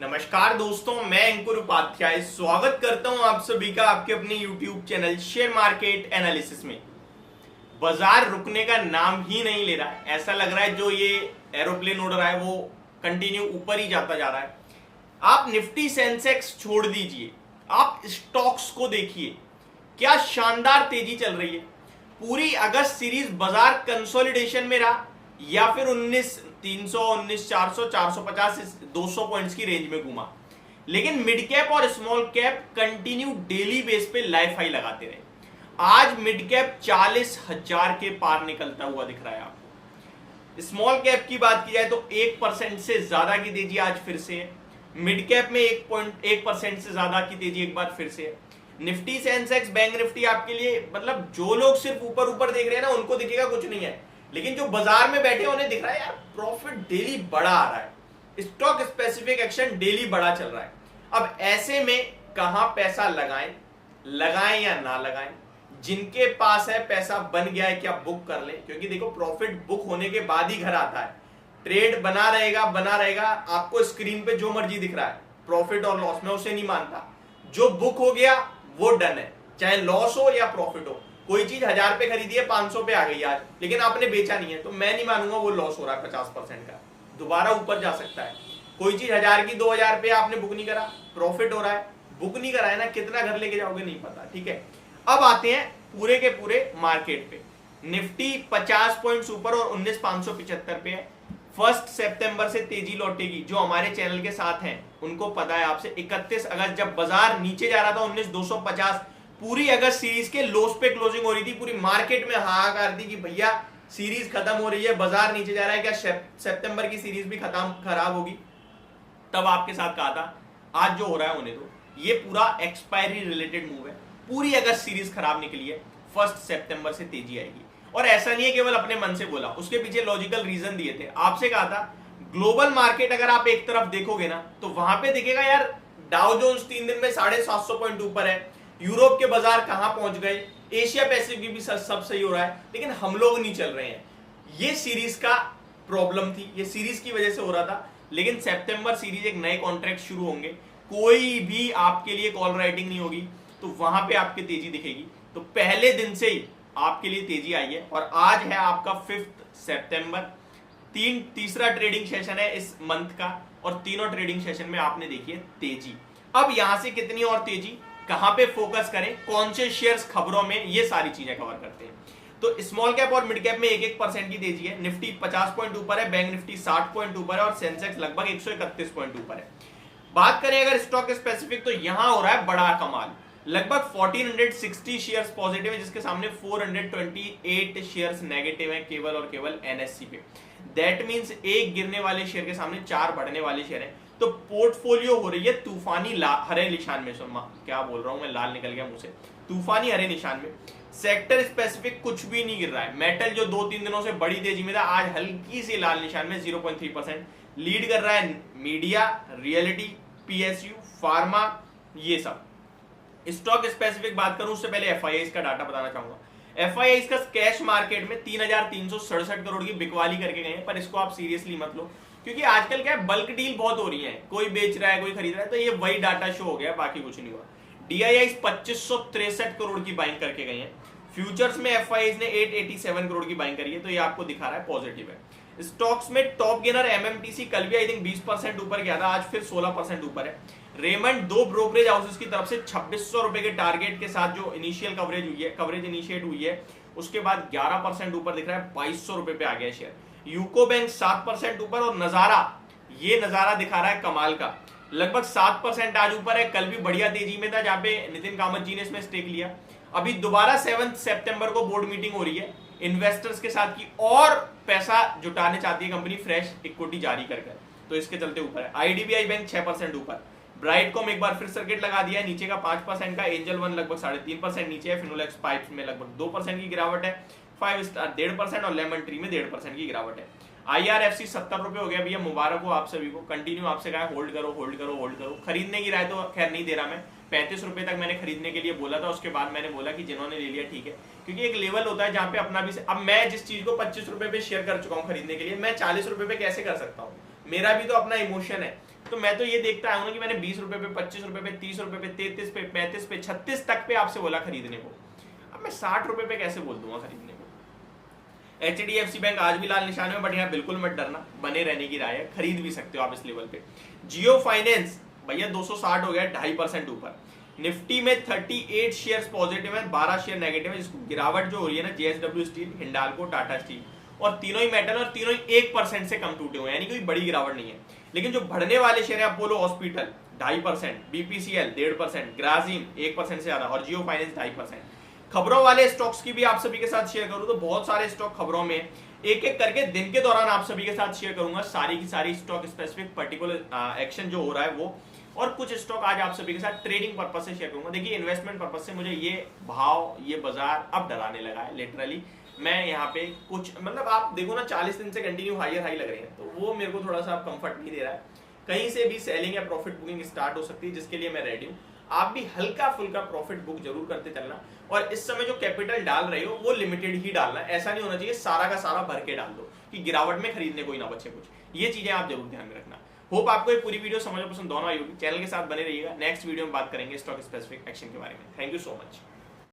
नमस्कार दोस्तों, मैं अंकुर उपाध्याय स्वागत करता हूं आप सभी का आपके अपने YouTube channel share market analysis में। बाजार रुकने का नाम ही नहीं ले रहा है। ऐसा लग रहा है जो ये एरोप्लेन उड़ रहा है वो कंटिन्यू ऊपर ही जाता जा रहा है। आप निफ्टी सेंसेक्स छोड़ दीजिए, आप स्टॉक्स को देखिए, क्या शानदार तेजी चल रही है। पूरी अगस्त सीरीज बाजार कंसोलिडेशन में रहा या फिर 19,300, 19,400, 450, 200 पॉइंट्स की रेंज में घूमा, लेकिन मिड कैप और small cap continue daily base पे लाइफ हाई लगाते रहे। आज मिड कैप 40,000 के पार निकलता हुआ दिख रहा है आपको। स्मॉल कैप की बात की जाए तो 1% से ज्यादा की तेजी आज फिर से है। मिड कैप में 1.1% से ज्यादा की तेजी एक बार फिर से है। निफ्टी सेंसेक्स बैंक निफ्टी आपके लिए मतलब जो लोग सिर्फ ऊपर ऊपर देख रहे हैं ना उनको दिखेगा कुछ नहीं है, लेकिन जो बाजार में बैठे उन्हें दिख रहा है यार प्रॉफिट डेली बड़ा आ रहा है, स्टॉक स्पेसिफिक एक्शन डेली बड़ा चल रहा है। अब ऐसे में कहां पैसा लगाएं या ना लगाएं। जिनके पास है पैसा बन गया है क्या बुक कर ले, क्योंकि देखो प्रॉफिट बुक होने के बाद ही घर आता है। ट्रेड बना रहेगा। आपको स्क्रीन पे जो मर्जी दिख रहा है प्रॉफिट और लॉस, मैं उसे नहीं मानता। जो बुक हो गया वो डन है, चाहे लॉस हो या प्रॉफिट हो। कोई चीज 1000 पे खरीदी है 500 पे आ गई आज, लेकिन आपने बेचा नहीं है तो मैं नहीं मानूंगा वो लॉस हो रहा है 50% का, दोबारा ऊपर जा सकता है। कोई चीज 1000 की 2000 पे आपने बुक नहीं करा, प्रॉफिट हो रहा है, बुक नहीं करा है ना, कितना घर लेके जाओगे नहीं पता, ठीक है। अब आते हैं पूरे के पूरे मार्केट पे। निफ्टी 50 पॉइंट्स ऊपर और 19,575 पे है। 1 सितंबर से तेजी लौटेगी। जो हमारे चैनल के साथ हैं उनको पता है, आपसे 31 अगस्त जब बाजार नीचे जा रहा था 19,250, पूरी अगस्त सीरीज के लोस पे क्लोजिंग हो रही थी, पूरी मार्केट में हाहाकार थी कि भैया सीरीज खत्म हो रही है, बाजार नीचे जा रहा है, क्या सितंबर की सीरीज भी खराब होगी। तब आपके साथ कहा था आज जो हो रहा है होने दो, ये पूरा एक्सपायरी रिलेटेड मूव है। पूरी अगस्त सीरीज खराब निकली है, 1 सितंबर से तेजी आएगी। और ऐसा नहीं है केवल अपने मन से बोला, उसके पीछे लॉजिकल रीजन दिए थे। आपसे कहा था ग्लोबल मार्केट अगर आप एक तरफ देखोगे ना तो वहां पे दिखेगा यार डाउ जोन्स 3 दिन में 750 पॉइंट ऊपर है, यूरोप के बाजार कहां पहुंच गए, एशिया पैसिफिक भी सब सही हो रहा है, लेकिन हम लोग नहीं चल रहे हैं। ये सीरीज का प्रॉब्लम थी, ये सीरीज की वजह से हो रहा था। लेकिन सितंबर सीरीज एक नए कॉन्ट्रैक्ट शुरू होंगे, कोई भी आपके लिए कॉल राइटिंग नहीं होगी, तो वहां पे आपकी तेजी दिखेगी। तो पहले दिन से ही आपके लिए तेजी आई है और आज है आपका 5 सितंबर। तीसरा ट्रेडिंग सेशन है इस मंथ का और तीनों ट्रेडिंग सेशन में आपने देखी है तेजी। अब यहां से कितनी और तेजी, कहां पे फोकस करें, कौन से शेयर्स खबरों में, ये सारी चीजें कवर करते हैं। तो स्मॉल कैप और मिड कैप में 1-1% की तेजी है। निफ्टी 50 पॉइंट ऊपर है, बैंक निफ्टी 60 पॉइंट ऊपर है और सेंसेक्स लगभग 131 पॉइंट ऊपर है। बात करें अगर स्टॉक स्पेसिफिक तो यहां हो रहा है बड़ा कमाल। लगभग 1460 शेयर्स पॉजिटिव है, जिसके सामने 428 शेयर्स नेगेटिव है केवल और केवल एनएससी पे। दैट मींस एक गिरने वाले शेयर के सामने 4 बढ़ने वाले शेयर हैं। तो पोर्टफोलियो हो रही है तूफानी हरे निशान में। क्या बोल रहा हूं मैं, लाल निकल गया मुंह से, तूफानी हरे निशान में। सेक्टर स्पेसिफिक कुछ भी नहीं गिर रहा है। मेटल जो 2-3 दिनों से बड़ी तेजी में था, आज हल्की सी लाल निशान में 0.3% लीड कर रहा है। मीडिया, रियलिटी, पीएसयू, फार्मा, ये सब। स्टॉक स्पेसिफिक बात करूं उससे पहले एफआईआई का डाटा बताना चाहूंगा। एफआईआई का कैश मार्केट में 3,367 करोड़ की बिकवाली करके गए हैं, पर इसको आप सीरियसली मत लो, क्योंकि आजकल क्या है बल्क डील बहुत हो रही है, कोई बेच रहा है कोई खरीद रहा है, तो ये वही डाटा शो हो गया, बाकी कुछ नहीं हुआ। डीआईआई 2563 करोड़ की बाइंग करके गए हैं। फ्यूचर्स में एफआईआई ने 887 करोड़ की बाइंग करी है, तो ये आपको दिखा रहा है पॉजिटिव है। स्टॉक्स में टॉप गेनर एमएमटीसी कल भी आई थिंक 20% ऊपर गया था, आज फिर 16% ऊपर है। रेमंड 2 ब्रोकरेज हाउसेस की तरफ से 2600 रुपए के टारगेट के साथ जो इनिशियल कवरेज इनिशिएट हुई है, उसके बाद 11% ऊपर दिख रहा है, 2200 रुपए पे आ गया शेयर। यूको बैंक 7% ऊपर और नजारा दिखा रहा है कमाल का, लगभग 7% आज ऊपर है। कल भी बढ़िया तेजी में था जहां पे नितिन कामत जी ने इसमें स्टेक लिया। अभी दोबारा 7 सितंबर को बोर्ड मीटिंग हो रही है इन्वेस्टर्स के साथ की, और पैसा जुटाने चाहती है कंपनी फ्रेश इक्विटी जारी कर, तो इसके चलते ऊपर है। आईडीबीआई बैंक 6% ऊपर। ब्राइटकॉम एक बार फिर सर्किट लगा दिया है, नीचे का 5% का। एंजल वन लगभग 3.5% नीचे है। फिनोलेक्स पाइप्स में लगभग 2% की गिरावट है। 5 स्टार 1.5% और लेमन ट्री में 1.5% की गिरावट है। आईआरएफसी 70 रुपए हो गया भैया, मुबारक हो आप सभी को। कंटिन्यू आपसे कहा होल्ड करो। खरीदने की राय तो खैर नहीं दे रहा मैं, 35 रुपए तक मैंने खरीदने के लिए बोला था, उसके बाद मैंने बोला कि जिन्होंने ले लिया ठीक है, क्योंकि एक लेवल होता है जहां पे अपना भी। अब मैं जिस चीज को 25 रुपए पे शेयर कर चुका हूं खरीदने के लिए, मैं 40 रुपए पे कैसे कर सकता हूं, मेरा भी तो अपना इमोशन है। तो मैं तो ये देखता आया हूं ना कि मैंने 20 रुपए पे, 25 रुपए पे, 30 रुपए पे, 33 पे, 35 पे, 36 तक पे आपसे बोला खरीदने को। अब मैं 60 रुपए पे कैसे बोल दूंगा खरीदने को। HDFC बैंक आज भी लाल निशान में, बट यहाँ बिल्कुल मत डरना, बने रहने की राय है, खरीद भी सकते हो आप इस लेवल पे। जियो फाइनेंस भैया 260 हो गया, 2.5% ऊपर। निफ्टी में 38 शेयर्स पॉजिटिव है, 12 शेयर नेगेटिव है। जिसको गिरावट जो हो रही है ना, JSW steel, Hindalco, Tata steel, और तीनों ही मेटल और तीनों ही 1% से कम टूटे हुए हैं, यानी कोई बड़ी गिरावट नहीं है। लेकिन जो बढ़ने वाले शेयर है, अपोलो हॉस्पिटल 2.5%, BPCL 1.5%, ग्राजीम 1% से ज्यादा, और जियो फाइनेंस 2.5%। खबरों वाले स्टॉक्स की भी आप सभी के साथ शेयर करूं तो बहुत सारे स्टॉक खबरों में एक एक करके दिन के दौरान आप सभी के साथ शेयर करूंगा, सारी की सारी स्टॉक स्पेसिफिक पर्टिकुलर एक्शन जो हो रहा है वो, और कुछ स्टॉक आज आप सभी के साथ ट्रेडिंग पर्पस से शेयर करूंगा। देखिए इन्वेस्टमेंट पर्पस से मुझे ये भाव, ये बाजार अब डराने लगा है लिटरली। मैं यहाँ पे कुछ मतलब आप देखो ना, 40 दिन से कंटिन्यू हाई लग रहे हैं, तो वो मेरे को थोड़ा सा कंफर्ट नहीं दे रहा है। कहीं से भी सेलिंग या प्रॉफिट बुकिंग स्टार्ट हो सकती है, जिसके लिए मैं रेडी हूँ। आप भी हल्का फुल्का प्रॉफिट बुक जरूर करते चलना, और इस समय जो कैपिटल डाल रहे हो वो लिमिटेड ही डालना। ऐसा नहीं होना चाहिए सारा का सारा भर के डाल दो कि गिरावट में खरीदने कोई ना बचे कुछ। ये चीजें आप जरूर ध्यान में रखना। होप आपको ये पूरी वीडियो समझ पसंद दोनों आई होगी। चैनल के साथ बने रहिएगा, नेक्स्ट वीडियो में बात करेंगे स्टॉक स्पेसिफिक एक्शन के बारे में। Thank you so much.